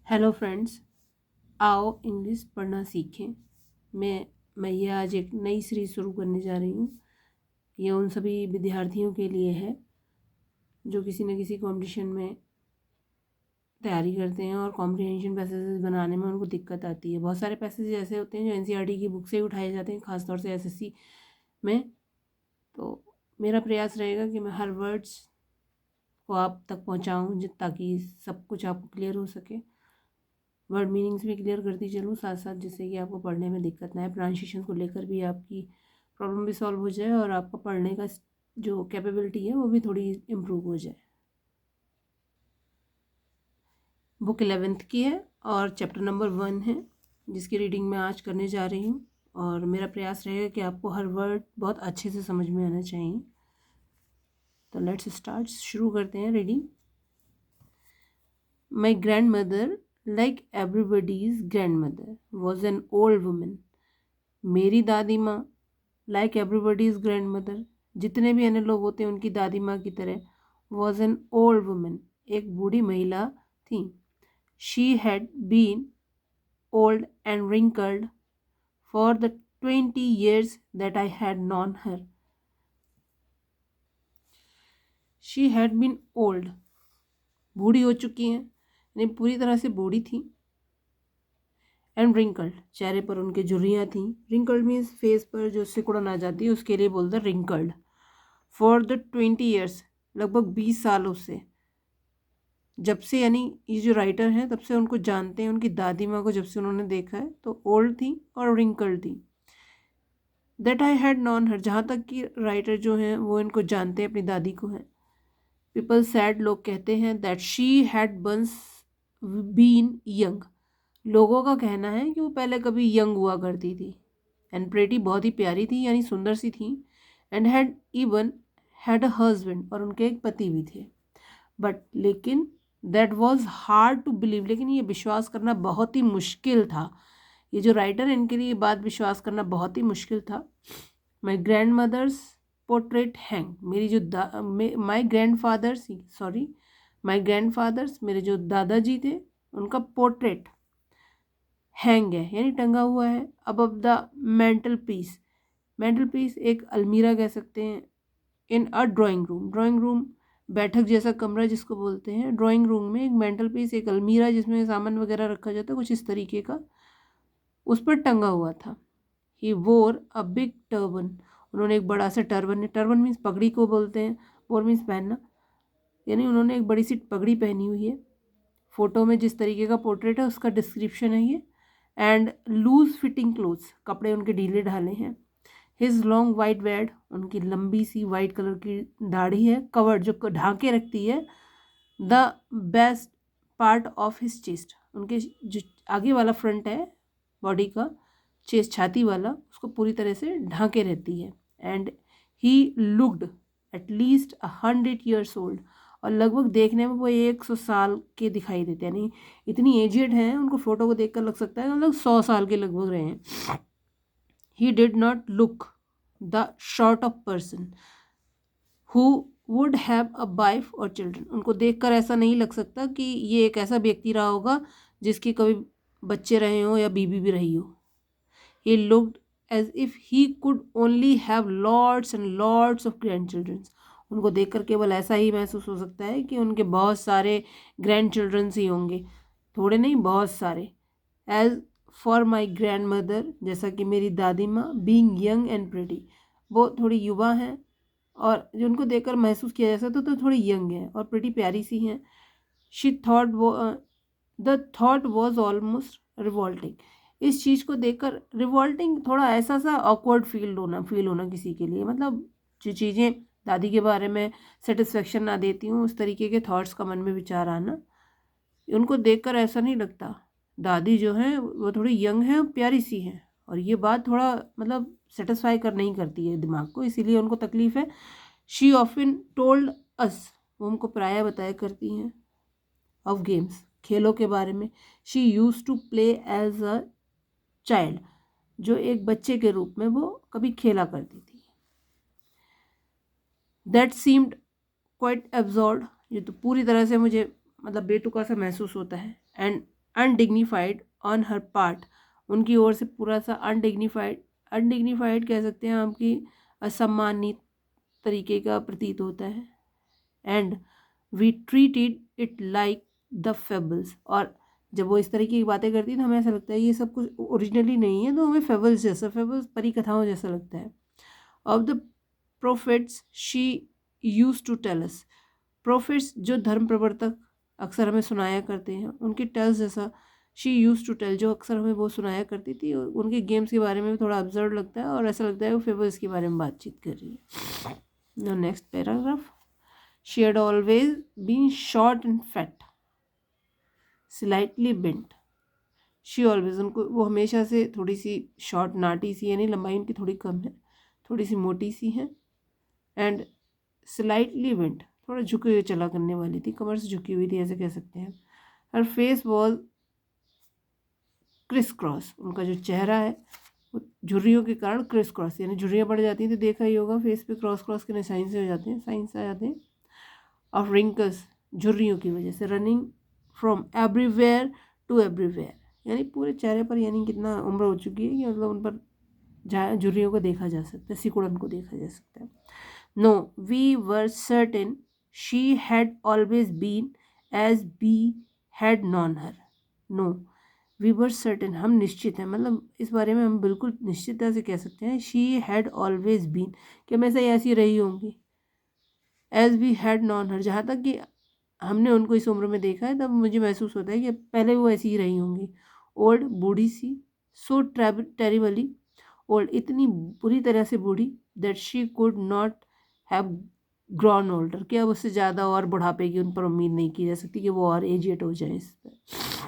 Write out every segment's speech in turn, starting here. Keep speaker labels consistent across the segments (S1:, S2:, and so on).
S1: Hello friends, आओ English पढ़ना सीखें। मैं ये आज एक नई सीरीज शुरू करने जा रही हूँ। ये उन सभी विद्यार्थियों के लिए है जो किसी न किसी कंपटीशन में तैयारी करते हैं और कॉम्प्रिहेंशन पैसेजेस बनाने में उनको दिक्कत आती है। बहुत सारे पैसेज ऐसे होते हैं जो एनसीईआरटी की बुक से ही उठाए जाते हैं, ख़ासतौर से एसएससी में। तो मेरा प्रयास रहेगा कि मैं हर वर्ड्स को आप तक पहुँचाऊँ ताकि सब कुछ आपको क्लियर हो सके। वर्ड मीनिंग्स भी क्लियर करती चलूँ साथ साथ, जिससे कि आपको पढ़ने में दिक्कत ना आए। प्रोनाउंसिएशन को लेकर भी आपकी प्रॉब्लम भी सॉल्व हो जाए और आपका पढ़ने का जो कैपेबिलिटी है वो भी थोड़ी इम्प्रूव हो जाए। बुक 11th की है और चैप्टर नंबर 1 है, जिसकी रीडिंग मैं आज करने जा रही हूँ। और मेरा प्रयास रहेगा कि आपको हर वर्ड बहुत अच्छे से समझ में आना चाहिए। तो लेट्स स्टार्ट, शुरू करते हैं reading. My grand mother, like everybody's grand mother, was an old woman. मेरी दादी माँ लाइक एवरीबडीज ग्रैंड मदर, जितने भी अन्य लोग होते हैं उनकी दादी माँ की तरह, वॉज एन ओल्ड वुमन, एक बूढ़ी महिला थी। She had been old and wrinkled for the 20 years that I had known her. She had been old, बूढ़ी हो चुकी हैं, यानी पूरी तरह से बूढ़ी थी। एंड रिंकल्ड, चेहरे पर उनके झुर्रियाँ थीं। रिंकल्ड मीन्स फेस पर जो सिकुड़न आ जाती है उसके लिए बोलते हैं रिंकल्ड। फॉर द 20 years, लगभग 20 सालों से, जब से, यानी ये जो राइटर हैं तब से उनको जानते हैं। उनकी दादी माँ को जब से उन्होंने देखा है तो ओल्ड थी और रिंकल्ड थी। दैट आई हैड नॉन हर, जहाँ तक कि राइटर जो हैं वो इनको जानते हैं, अपनी दादी को हैं। पीपल सैड, लोग कहते हैं, that she had once been young, लोगों का कहना है कि वो पहले कभी यंग हुआ करती थी। एंड प्रेटी, बहुत ही प्यारी थी यानी सुंदर सी थी। And had even had a husband, और उनके एक पति भी थे। बट लेकिन that was hard to believe, लेकिन ये विश्वास करना बहुत ही मुश्किल था। ये जो राइटर है इनके लिए ये बात विश्वास करना बहुत ही मुश्किल था। My grandmother's portrait hang, मेरी जो my grandfather's, sorry, my grandfather's, मेरे जो दादाजी थे, उनका पोर्ट्रेट हैंग है यानी टंगा हुआ है above the mental peace. Mental peace एक अलमीरा कह सकते हैं। इन अ ड्राइंग रूम, ड्राइंग रूम बैठक जैसा कमरा जिसको बोलते हैं। ड्राइंग रूम में एक मेंटल पीस, एक अलमीरा जिसमें सामान वगैरह रखा जाता है, कुछ इस तरीके का, उस पर टंगा हुआ था। ही वोर अ बिग टर्बन, उन्होंने एक बड़ा सा टर्बन, टर्बन मीन्स पगड़ी को बोलते हैं, वोर मीन्स पहनना, यानी उन्होंने एक बड़ी सी पगड़ी पहनी हुई है। फोटो में जिस तरीके का पोर्ट्रेट है उसका डिस्क्रिप्शन है ये। एंड लूज फिटिंग क्लोथ्स, कपड़े उनके ढीले ढाले हैं। हिज लॉन्ग वाइट बेड, उनकी लंबी सी वाइट कलर की दाढ़ी है। कवर्ड, जो ढांके रखती है। The best part of his chest, उनके जो आगे वाला फ्रंट है बॉडी का, चेस्ट छाती वाला, उसको पूरी तरह से ढांके रहती है। And he looked at least 100 years old, और लगभग देखने में वो 100 साल के दिखाई देते हैं, यानी इतनी एजेड हैं, उनको फोटो को देखकर लग सकता है मतलब 100 साल के लगभग रहे हैं। He did not look the sort of person who would have a wife और चिल्ड्रन, उनको देखकर ऐसा नहीं लग सकता कि ये एक ऐसा व्यक्ति रहा होगा जिसके कभी बच्चे रहे हों या बीबी भी रही हो। He looked as if he could only have lots and lots of grandchildren, उनको देखकर केवल ऐसा ही महसूस हो सकता है कि उनके बहुत सारे ग्रैंड चिल्ड्रंस ही होंगे, थोड़े नहीं बहुत सारे। As for my grandmother, जैसा कि मेरी दादी माँ, बींग यंग एंड प्रिटी, वो थोड़ी युवा हैं और जो उनको देखकर महसूस किया जा सकता तो थोड़ी यंग है और प्रिटी प्यारी सी हैं। शी थॉट वो the thought was almost revolting, इस चीज़ को देखकर रिवॉल्टिंग, थोड़ा ऐसा सा ऑकवर्ड फील होना किसी के लिए, मतलब जो चीज़ें दादी के बारे में सेटिस्फेक्शन ना देती हूँ उस तरीके के थॉट्स का मन में विचार आना, उनको देखकर ऐसा नहीं लगता। दादी जो हैं वो थोड़ी यंग हैं और प्यारी सी हैं, और ये बात थोड़ा मतलब सेटिस्फाई कर नहीं करती है दिमाग को, इसीलिए उनको तकलीफ़ है। शी ऑफन टोल्ड अस, वो हमको प्रायः बताया करती हैं, ऑफ गेम्स, खेलों के बारे में। She used to play as a child, जो एक बच्चे के रूप में वो कभी खेला करती थी। दैट सीम्ड क्वाइट एब्जॉर्ड, ये तो पूरी तरह से मुझे मतलब बेतुका सा महसूस होता है। And undignified on her part, उनकी ओर से पूरा सा अनडिग्निफाइड, अनडिग्निफाइड कह सकते हैं आपकी असम्मानित तरीके का प्रतीत होता है। And we treated it like the fables, और जब वो इस तरीके की बातें करती है तो हमें ऐसा लगता है ये सब कुछ ओरिजिनली नहीं है, तो हमें फेबल्स जैसा, फेबल्स परी कथाओं जैसा लगता है। Of the prophets she used to tell us, prophets जो धर्म प्रवर्तक अक्सर हमें सुनाया करते हैं, उनकी टेल्स जैसा शी यूज टू टेल, जो अक्सर हमें वो सुनाया करती थी, और उनके गेम्स के बारे में भी थोड़ा अब्जर्व लगता है और ऐसा लगता है वो फेबल्स के बारे में बातचीत कर रही है। Next paragraph, she had always been short and fat, slightly bent, she always, उनको वो हमेशा से थोड़ी सी शॉर्ट नाटी सी, यानी लंबाई उनकी थोड़ी कम है, थोड़ी सी मोटी सी है, एंड स्लाइटली बेंट, थोड़ा झुके हुए चला करने वाली थी, कमर से झुकी हुई थी ऐसे कह सकते हैं। हर फेस वॉज क्रिस क्रॉस, उनका जो चेहरा है वो झुर्रियों के कारण क्रिस क्रॉस, यानी झुर्रियाँ पड़ जाती हैं तो देखा ही होगा फेस पे क्रॉस क्रॉस के साइन से हो जाते हैं, साइन से आ जाते हैं। ऑफ रिंकल्स, झुर्रियों की वजह से, running from everywhere to everywhere, यानी पूरे चेहरे पर, यानी कितना उम्र हो चुकी है कि मतलब उन पर जहाँ झुर्रियों को देखा जा सकता है, सिकुड़न को देखा जा सकता है। No we were certain she had always been as we had known her, no we were certain, हम निश्चित हैं, मतलब इस बारे में हम बिल्कुल निश्चितता से कह सकते हैं, शी हैड ऑलवेज बीन, कि हमेशा ऐसी रही होंगी, एज वी हैड नॉन हर, जहाँ तक कि हमने उनको इस उम्र में देखा है तब मुझे महसूस होता है कि पहले वो ऐसी ही रही होंगी। ओल्ड, बूढ़ी सी, सो टेरिबली ओल्ड, इतनी बुरी तरह से बूढ़ी, that she could not have grown older, कि अब उससे ज़्यादा और बुढ़ापे की उन पर उम्मीद नहीं की जा सकती कि वो और एजेड हो जाए इस पर।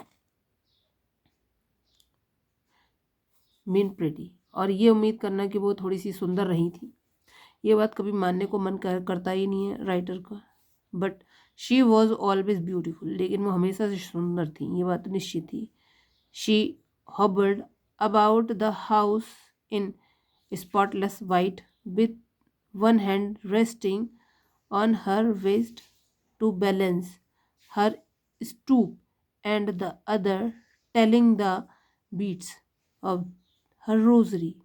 S1: मीन प्रेटी, और ये उम्मीद करना कि वो थोड़ी सी सुंदर रही थी, ये बात कभी मानने को मन करता ही नहीं है राइटर का। But she was always beautiful, लेकिन वो हमेशा से सुंदर थी, ये बात तो निश्चित थी। She hovered about the house in spotless white, with one hand resting on her waist to balance her stoop, and the other telling the beads of her rosary.